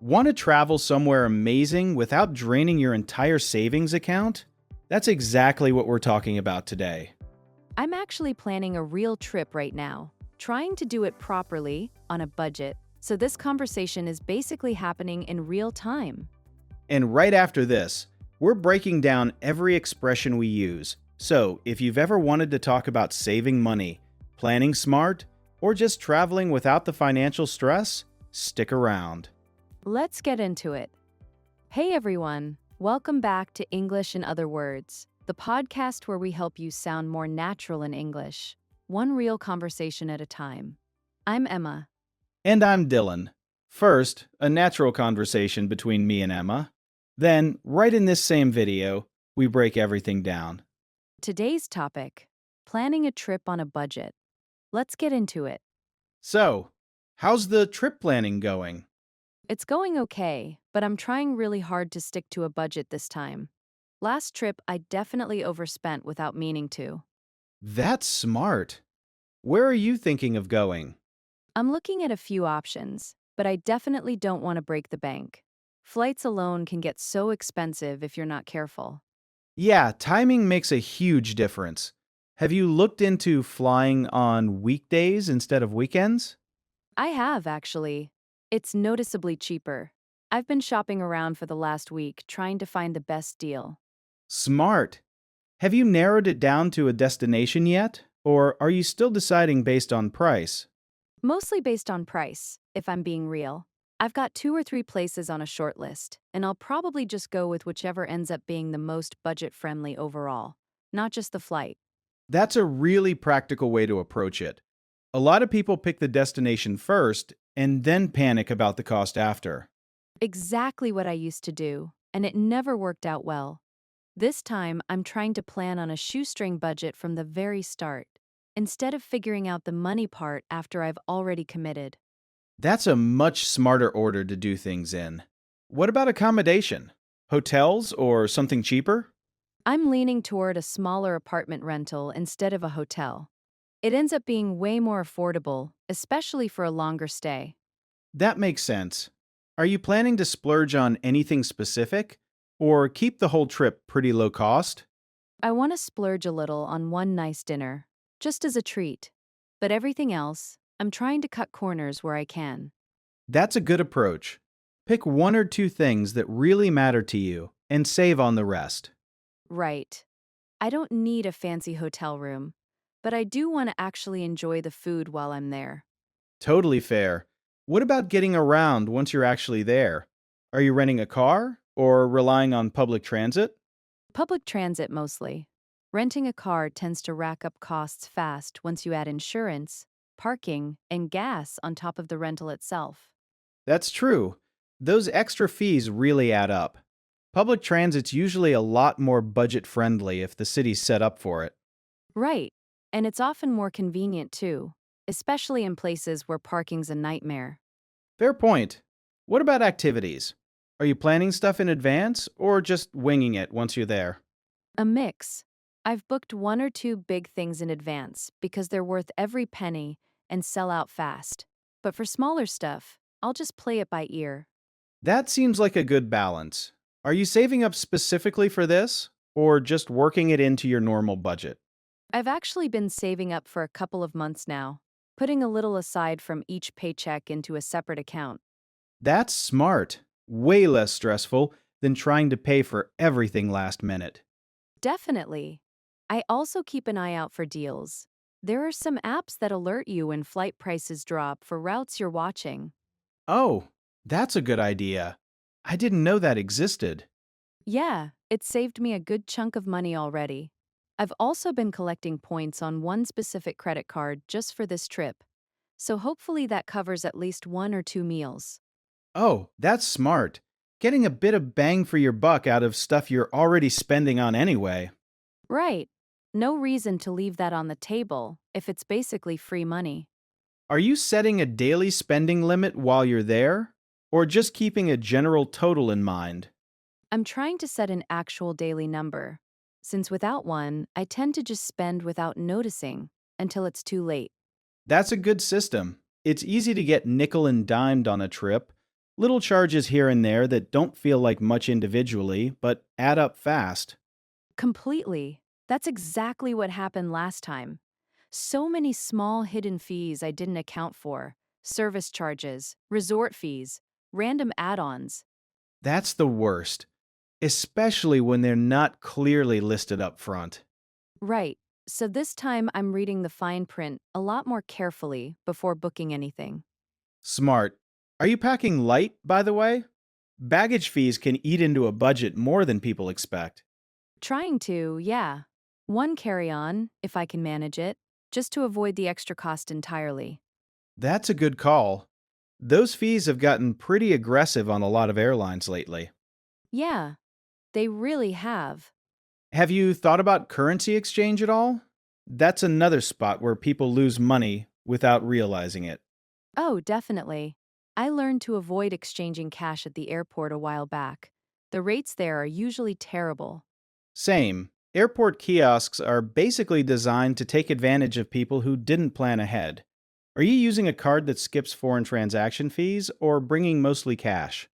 Want to travel somewhere amazing without draining your entire savings account? That's exactly what we're talking about today. I'm actually planning a real trip right now, trying to do it properly, on a budget, so this conversation is basically happening in real time. And right after this, we're breaking down every expression we use. So, if you've ever wanted to talk about saving money, planning smart, or just traveling without the financial stress, stick around. Let's get into it. Hey everyone, welcome back to English in Other Words, the podcast where we help you sound more natural in English, one real conversation at a time. I'm Emma. And I'm Dylan. First, a natural conversation between me and Emma. Then, right in this same video, we break everything down. Today's topic, planning a trip on a budget. Let's get into it. So, how's the trip planning going? It's going okay, but I'm trying really hard to stick to a budget this time. Last trip, I definitely overspent without meaning to. That's smart. Where are you thinking of going? I'm looking at a few options, but I definitely don't want to break the bank. Flights alone can get so expensive if you're not careful. Yeah, timing makes a huge difference. Have you looked into flying on weekdays instead of weekends? I have, actually. It's noticeably cheaper. I've been shopping around for the last week trying to find the best deal. Smart. Have you narrowed it down to a destination yet? Or are you still deciding based on price? Mostly based on price, if I'm being real. I've got 2 or 3 places on a short list, and I'll probably just go with whichever ends up being the most budget-friendly overall, not just the flight. That's a really practical way to approach it. A lot of people pick the destination first and then panic about the cost after. Exactly what I used to do, and it never worked out well. This time, I'm trying to plan on a shoestring budget from the very start, instead of figuring out the money part after I've already committed. That's a much smarter order to do things in. What about accommodation? Hotels or something cheaper? I'm leaning toward a smaller apartment rental instead of a hotel. It ends up being way more affordable, especially for a longer stay. That makes sense. Are you planning to splurge on anything specific? Or keep the whole trip pretty low cost? I want to splurge a little on one nice dinner, just as a treat. But everything else, I'm trying to cut corners where I can. That's a good approach. Pick one or two things that really matter to you and save on the rest. Right. I don't need a fancy hotel room, but I do want to actually enjoy the food while I'm there. Totally fair. What about getting around once you're actually there? Are you renting a car or relying on public transit? Public transit mostly. Renting a car tends to rack up costs fast once you add insurance, parking, and gas on top of the rental itself. That's true. Those extra fees really add up. Public transit's usually a lot more budget friendly if the city's set up for it. Right. And it's often more convenient too, especially in places where parking's a nightmare. Fair point. What about activities? Are you planning stuff in advance or just winging it once you're there? A mix. I've booked 1 or 2 big things in advance because they're worth every penny and sell out fast. But for smaller stuff, I'll just play it by ear. That seems like a good balance. Are you saving up specifically for this or just working it into your normal budget? I've actually been saving up for a couple of months now, putting a little aside from each paycheck into a separate account. That's smart. Way less stressful than trying to pay for everything last minute. Definitely. I also keep an eye out for deals. There are some apps that alert you when flight prices drop for routes you're watching. Oh, that's a good idea. I didn't know that existed. Yeah, it saved me a good chunk of money already. I've also been collecting points on one specific credit card just for this trip, so hopefully that covers at least 1 or 2 meals. Oh, that's smart. Getting a bit of bang for your buck out of stuff you're already spending on anyway. Right. No reason to leave that on the table if it's basically free money. Are you setting a daily spending limit while you're there? Or just keeping a general total in mind? I'm trying to set an actual daily number, since without one, I tend to just spend without noticing until it's too late. That's a good system. It's easy to get nickel and dimed on a trip, Little charges here and there that don't feel like much individually, but add up fast. Completely. That's exactly what happened last time. So many small hidden fees I didn't account for: service charges, resort fees, random add ons. That's the worst, especially when they're not clearly listed up front. Right. So this time I'm reading the fine print a lot more carefully before booking anything. Smart. Are you packing light, by the way? Baggage fees can eat into a budget more than people expect. Trying to, yeah. One carry on, if I can manage it, just to avoid the extra cost entirely. That's a good call. Those fees have gotten pretty aggressive on a lot of airlines lately. Yeah, they really have. Have you thought about currency exchange at all? That's another spot where people lose money without realizing it. Oh, definitely. I learned to avoid exchanging cash at the airport a while back. The rates there are usually terrible. Same. Airport kiosks are basically designed to take advantage of people who didn't plan ahead. Are you using a card that skips foreign transaction fees or bringing mostly cash?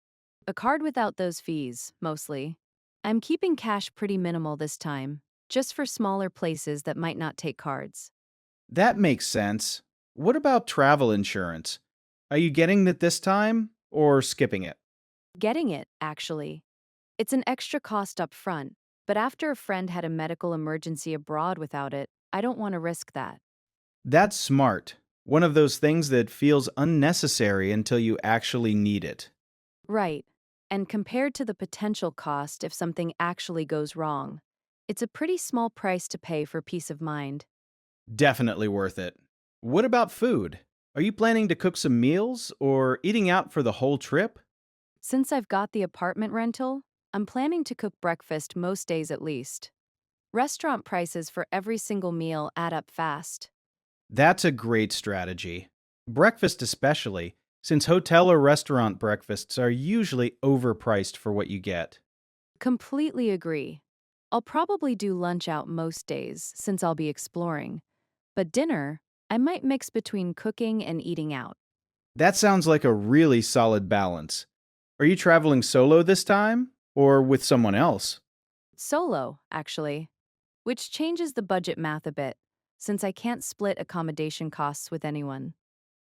A card without those fees, mostly. I'm keeping cash pretty minimal this time, just for smaller places that might not take cards. That makes sense. What about travel insurance? Are you getting it this time or skipping it? Getting it, actually. It's an extra cost up front, but after a friend had a medical emergency abroad without it, I don't want to risk that. That's smart. One of those things that feels unnecessary until you actually need it. Right. And compared to the potential cost if something actually goes wrong, it's a pretty small price to pay for peace of mind. Definitely worth it. What about food? Are you planning to cook some meals or eating out for the whole trip? Since I've got the apartment rental, I'm planning to cook breakfast most days at least. Restaurant prices for every single meal add up fast. That's a great strategy. Breakfast, especially, since hotel or restaurant breakfasts are usually overpriced for what you get. Completely agree. I'll probably do lunch out most days since I'll be exploring, but dinner, I might mix between cooking and eating out. That sounds like a really solid balance. Are you traveling solo this time or with someone else? Solo, actually, which changes the budget math a bit, since I can't split accommodation costs with anyone.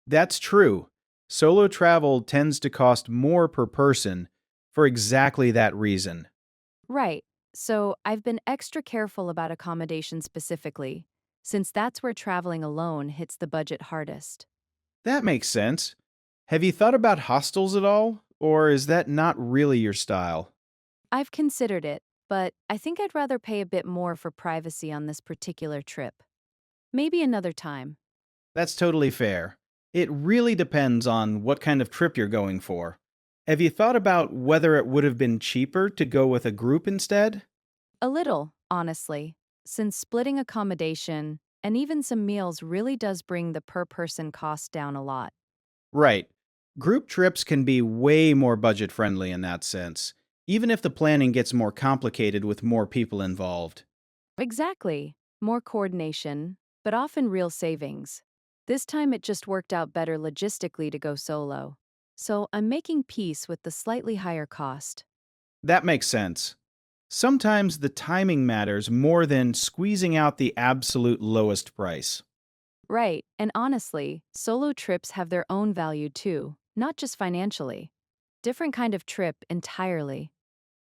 That's true. Solo travel tends to cost more per person for exactly that reason. Right, so I've been extra careful about accommodation specifically, since that's where traveling alone hits the budget hardest. That makes sense. Have you thought about hostels at all, or is that not really your style? I've considered it, but I think I'd rather pay a bit more for privacy on this particular trip. Maybe another time. That's totally fair. It really depends on what kind of trip you're going for. Have you thought about whether it would have been cheaper to go with a group instead? A little, honestly, since splitting accommodation and even some meals really does bring the per person cost down a lot. Right. Group trips can be way more budget friendly in that sense, even if the planning gets more complicated with more people involved. Exactly. More coordination, but often real savings. This time it just worked out better logistically to go solo. So I'm making peace with the slightly higher cost. That makes sense. Sometimes the timing matters more than squeezing out the absolute lowest price. Right, and honestly, solo trips have their own value too, not just financially. Different kind of trip entirely.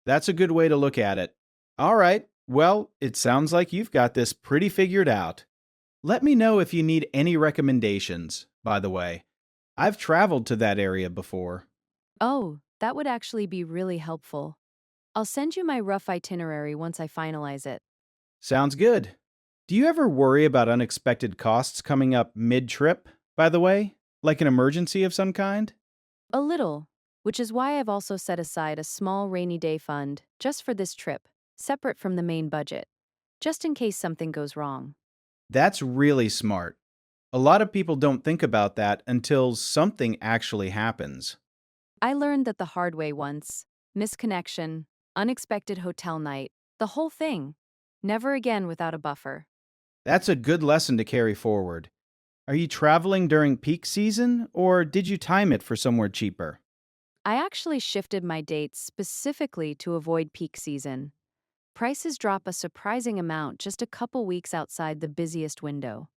That's a good way to look at it. All right, well, it sounds like you've got this pretty figured out. Let me know if you need any recommendations, by the way. I've traveled to that area before. Oh, that would actually be really helpful. I'll send you my rough itinerary once I finalize it. Sounds good. Do you ever worry about unexpected costs coming up mid trip, by the way? Like an emergency of some kind? A little, which is why I've also set aside a small rainy day fund just for this trip, separate from the main budget, just in case something goes wrong. That's really smart. A lot of people don't think about that until something actually happens. I learned that the hard way once: misconnection, unexpected hotel night, the whole thing. Never again without a buffer. That's a good lesson to carry forward. Are you traveling during peak season, or did you time it for somewhere cheaper? I actually shifted my dates specifically to avoid peak season. Prices drop a surprising amount just a couple weeks outside the busiest window.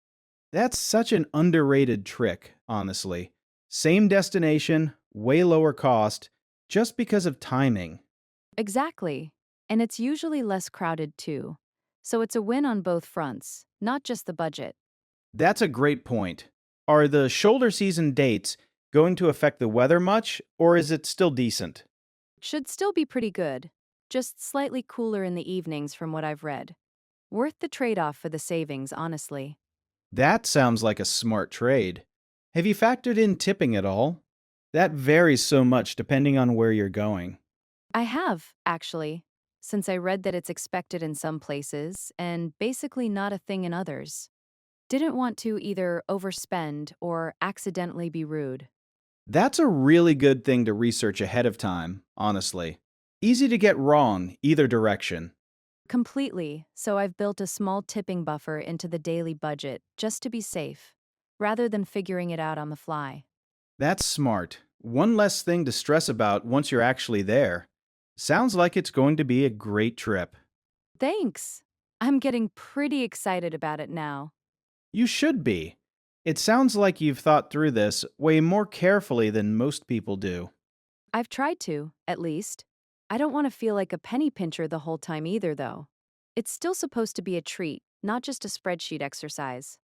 That's such an underrated trick, honestly. Same destination, way lower cost, just because of timing. Exactly. And it's usually less crowded too. So it's a win on both fronts, not just the budget. That's a great point. Are the shoulder season dates going to affect the weather much, or is it still decent? Should still be pretty good, just slightly cooler in the evenings from what I've read. Worth the trade off for the savings, honestly. That sounds like a smart trade. Have you factored in tipping at all? That varies so much depending on where you're going. I have, actually, since I read that it's expected in some places and basically not a thing in others. Didn't want to either overspend or accidentally be rude. That's a really good thing to research ahead of time, honestly. Easy to get wrong either direction. Completely, so I've built a small tipping buffer into the daily budget just to be safe, rather than figuring it out on the fly. That's smart. One less thing to stress about once you're actually there. Sounds like it's going to be a great trip. Thanks! I'm getting pretty excited about it now. You should be. It sounds like you've thought through this way more carefully than most people do. I've tried to, at least. I don't want to feel like a penny pincher the whole time either, though. It's still supposed to be a treat, not just a spreadsheet exercise.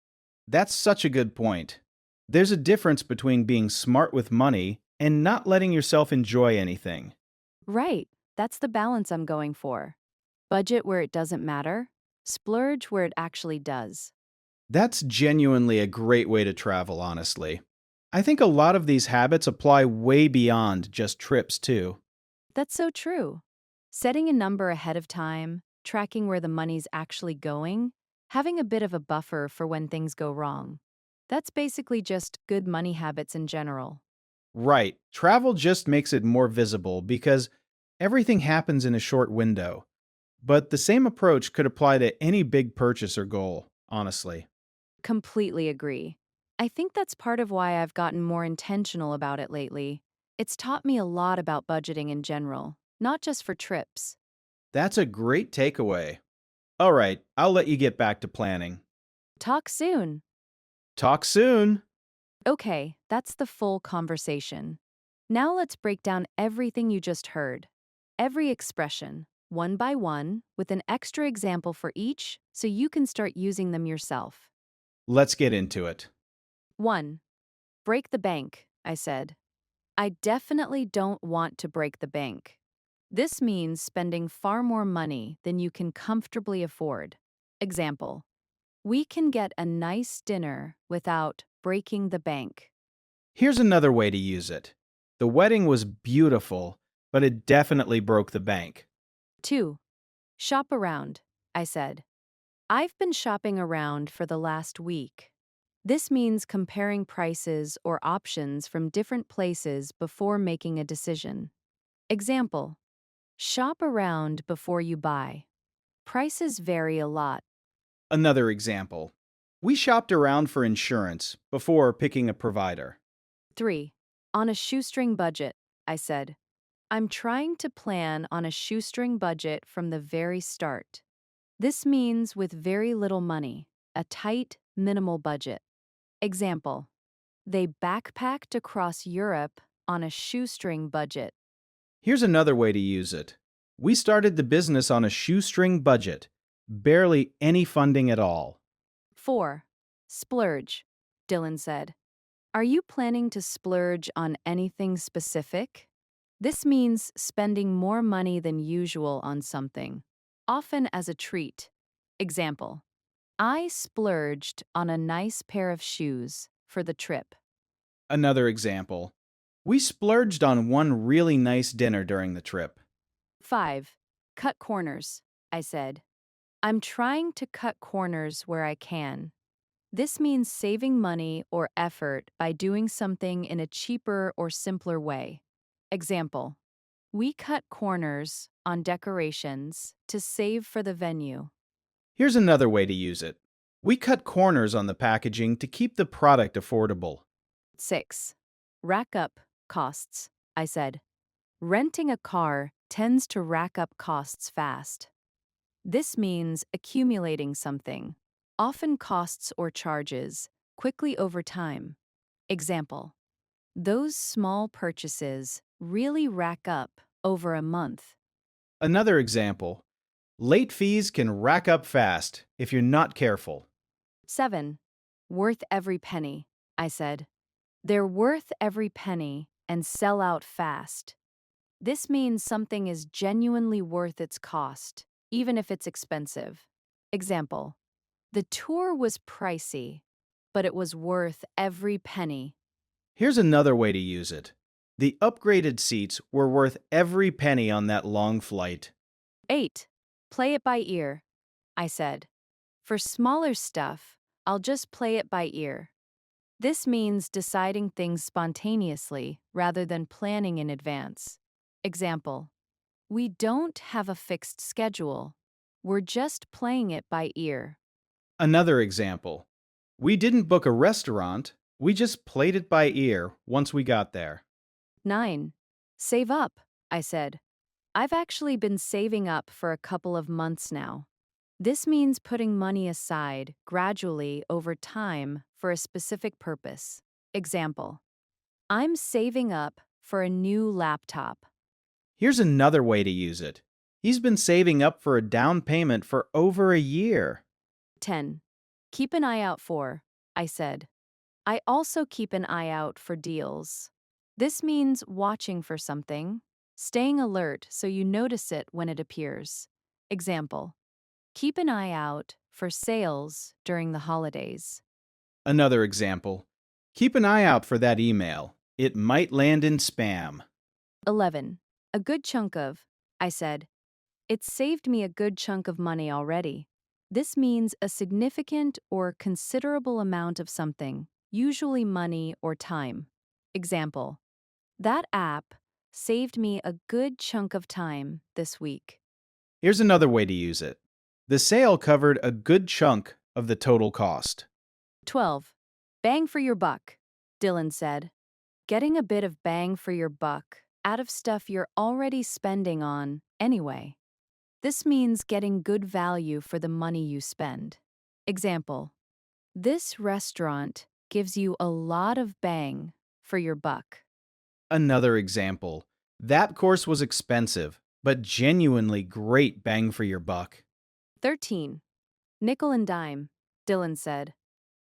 That's such a good point. There's a difference between being smart with money and not letting yourself enjoy anything. Right, that's the balance I'm going for. Budget where it doesn't matter, splurge where it actually does. That's genuinely a great way to travel, honestly. I think a lot of these habits apply way beyond just trips, too. That's so true. Setting a number ahead of time, tracking where the money's actually going, having a bit of a buffer for when things go wrong. That's basically just good money habits in general. Right, travel just makes it more visible because everything happens in a short window. But the same approach could apply to any big purchase or goal, honestly. Completely agree. I think that's part of why I've gotten more intentional about it lately. It's taught me a lot about budgeting in general, not just for trips. That's a great takeaway. All right, I'll let you get back to planning. Talk soon. Talk soon! Okay, that's the full conversation. Now let's break down everything you just heard. Every expression, one by one, with an extra example for each so you can start using them yourself. Let's get into it. 1. Break the bank, I said. I definitely don't want to break the bank. This means spending far more money than you can comfortably afford. Example: we can get a nice dinner without breaking the bank. Here's another way to use it. The wedding was beautiful, but it definitely broke the bank. 2. Shop around, I said. I've been shopping around for the last week. This means comparing prices or options from different places before making a decision. Example: shop around before you buy. Prices vary a lot. Another example. We shopped around for insurance before picking a provider. 3. On a shoestring budget, I said. I'm trying to plan on a shoestring budget from the very start. This means with very little money, a tight, minimal budget. Example: they backpacked across Europe on a shoestring budget. Here's another way to use it. We started the business on a shoestring budget, barely any funding at all. 4. Splurge, Dylan said. Are you planning to splurge on anything specific? This means spending more money than usual on something, often as a treat. Example: I splurged on a nice pair of shoes for the trip. Another example. We splurged on one really nice dinner during the trip. 5. Cut corners, I said. I'm trying to cut corners where I can. This means saving money or effort by doing something in a cheaper or simpler way. Example: we cut corners on decorations to save for the venue. Here's another way to use it. We cut corners on the packaging to keep the product affordable. 6. Rack up costs, I said. Renting a car tends to rack up costs fast. This means accumulating something, often costs or charges, quickly over time. Example: those small purchases really rack up over a month. Another example: late fees can rack up fast if you're not careful. 7. Worth every penny, I said. They're worth every penny and sell out fast. This means something is genuinely worth its cost, even if it's expensive. Example: the tour was pricey, but it was worth every penny. Here's another way to use it. The upgraded seats were worth every penny on that long flight. 8. Play it by ear, I said. For smaller stuff, I'll just play it by ear. This means deciding things spontaneously rather than planning in advance. Example: we don't have a fixed schedule. We're just playing it by ear. Another example: we didn't book a restaurant, we just played it by ear once we got there. 9. Save up, I said. I've actually been saving up for a couple of months now. This means putting money aside gradually over time for a specific purpose. Example: I'm saving up for a new laptop. Here's another way to use it. He's been saving up for a down payment for over a year. 10. Keep an eye out for, I said. I also keep an eye out for deals. This means watching for something, staying alert so you notice it when it appears. Example: keep an eye out for sales during the holidays. Another example: keep an eye out for that email. It might land in spam. 11. A good chunk of, I said. It's saved me a good chunk of money already. This means a significant or considerable amount of something, usually money or time. Example: that app saved me a good chunk of time this week. Here's another way to use it. The sale covered a good chunk of the total cost. 12. Bang for your buck, Dylan said. Getting a bit of bang for your buck out of stuff you're already spending on anyway. This means getting good value for the money you spend. Example: this restaurant gives you a lot of bang for your buck. Another example: that course was expensive, but genuinely great bang for your buck. 13. Nickel and dime, Dylan said.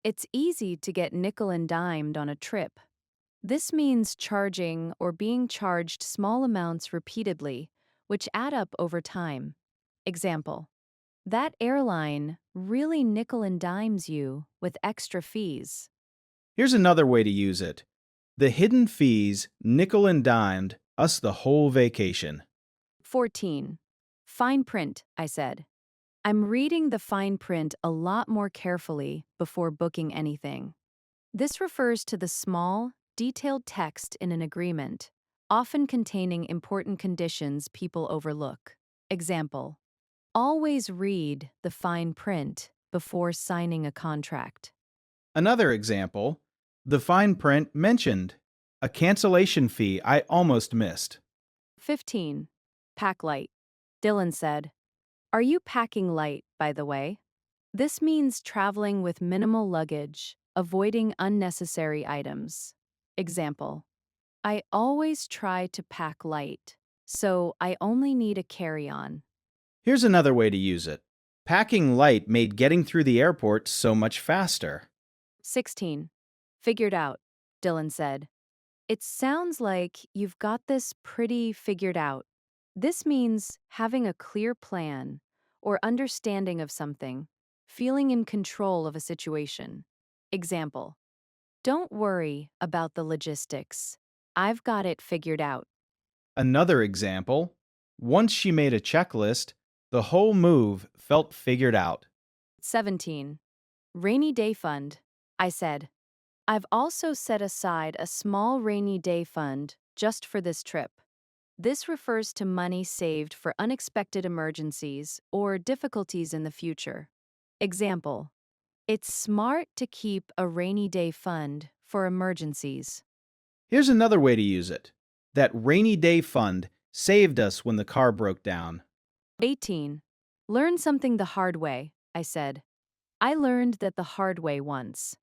It's easy to get nickel and dimed on a trip. This means charging or being charged small amounts repeatedly, which add up over time. Example: that airline really nickel and dimes you with extra fees. Here's another way to use it. The hidden fees nickel and dimed us the whole vacation. 14. Fine print, I said. I'm reading the fine print a lot more carefully before booking anything. This refers to the small, detailed text in an agreement, often containing important conditions people overlook. Example: always read the fine print before signing a contract. Another example: the fine print mentioned a cancellation fee I almost missed. 15. Pack light, Dylan said. Are you packing light, by the way? This means traveling with minimal luggage, avoiding unnecessary items. Example: I always try to pack light, so I only need a carry-on. Here's another way to use it. Packing light made getting through the airport so much faster. 16. Figured out, Dylan said. It sounds like you've got this pretty figured out. This means having a clear plan or understanding of something, feeling in control of a situation. Example: don't worry about the logistics. I've got it figured out. Another example: once she made a checklist, the whole move felt figured out. 17. Rainy day fund, I said. I've also set aside a small rainy day fund just for this trip. This refers to money saved for unexpected emergencies or difficulties in the future. Example: it's smart to keep a rainy day fund for emergencies. Here's another way to use it. That rainy day fund saved us when the car broke down. 18. Learn something the hard way, I said. I learned that the hard way once.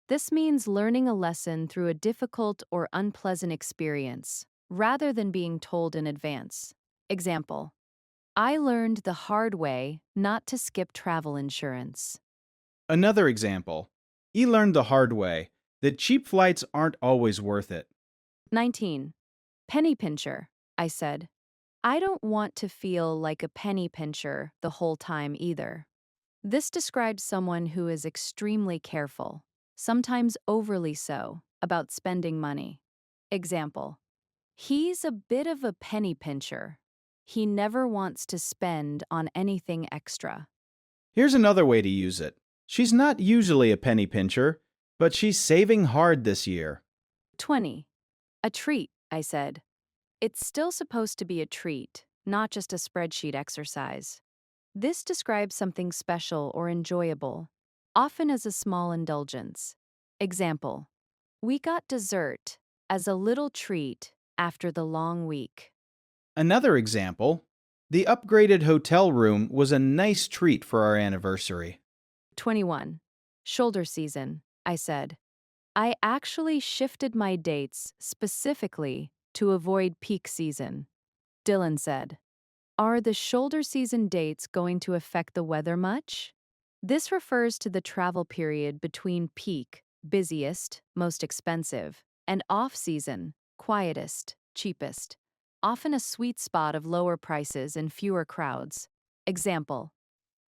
This means learning a lesson through a difficult or unpleasant experience, rather than being told in advance. Example: I learned the hard way not to skip travel insurance. Another example. He learned the hard way that cheap flights aren't always worth it. 19. Penny pincher, I said. I don't want to feel like a penny pincher the whole time either. This describes someone who is extremely careful, sometimes overly so, about spending money. Example: he's a bit of a penny pincher. He never wants to spend on anything extra. Here's another way to use it. She's not usually a penny pincher, but she's saving hard this year. 20. A treat, I said. It's still supposed to be a treat, not just a spreadsheet exercise. This describes something special or enjoyable, often as a small indulgence. Example: we got dessert as a little treat after the long week. Another example. The upgraded hotel room was a nice treat for our anniversary. 21. Shoulder season, I said. I actually shifted my dates specifically to avoid peak season. Dylan said. Are the shoulder season dates going to affect the weather much? This refers to the travel period between peak, busiest, most expensive, and off-season, quietest, cheapest, often a sweet spot of lower prices and fewer crowds. Example: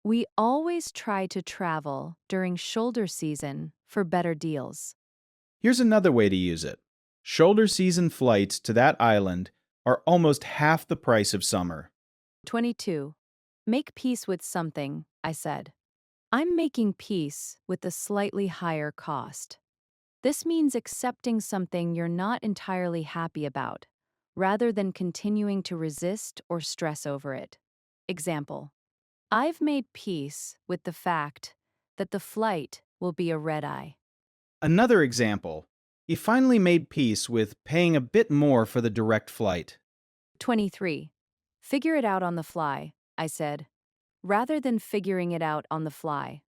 we always try to travel during shoulder season for better deals. Here's another way to use it. Shoulder season flights to that island are almost half the price of summer. 22. Make peace with something, I said. I'm making peace with the slightly higher cost. This means accepting something you're not entirely happy about, rather than continuing to resist or stress over it. Example: I've made peace with the fact that the flight will be a red-eye. Another example. He finally made peace with paying a bit more for the direct flight. 23. Figure it out on the fly, I said, rather than figuring it out on the fly.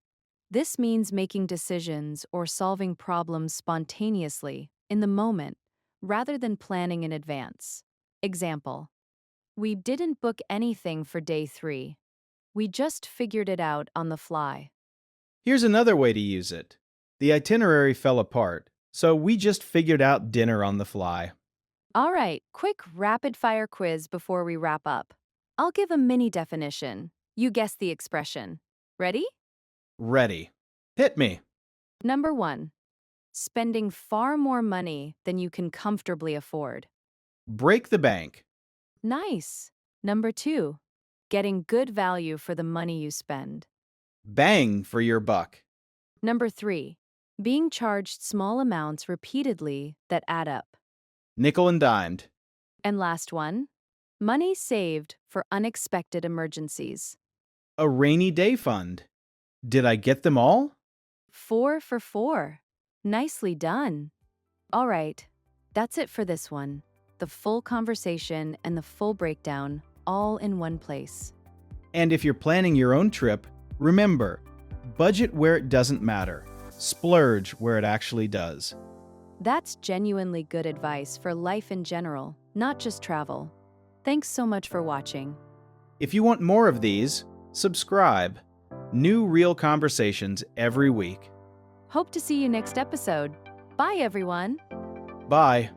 This means making decisions or solving problems spontaneously, in the moment, rather than planning in advance. Example: we didn't book anything for day 3. We just figured it out on the fly. Here's another way to use it. The itinerary fell apart, so we just figured out dinner on the fly. All right, quick rapid-fire quiz before we wrap up. I'll give a mini definition. You guess the expression. Ready? Ready. Hit me. Number 1. Spending far more money than you can comfortably afford. Break the bank. Nice. Number 2. Getting good value for the money you spend. Bang for your buck. Number 3. Being charged small amounts repeatedly that add up. Nickel and dimed. And last one, money saved for unexpected emergencies. A rainy day fund. Did I get them all? 4 for 4. Nicely done. All right, that's it for this one. The full conversation and the full breakdown, all in one place. And if you're planning your own trip, remember, budget where it doesn't matter. Splurge where it actually does. That's genuinely good advice for life in general, not just travel. Thanks so much for watching. If you want more of these, subscribe. New real conversations every week. Hope to see you next episode. Bye, everyone. Bye.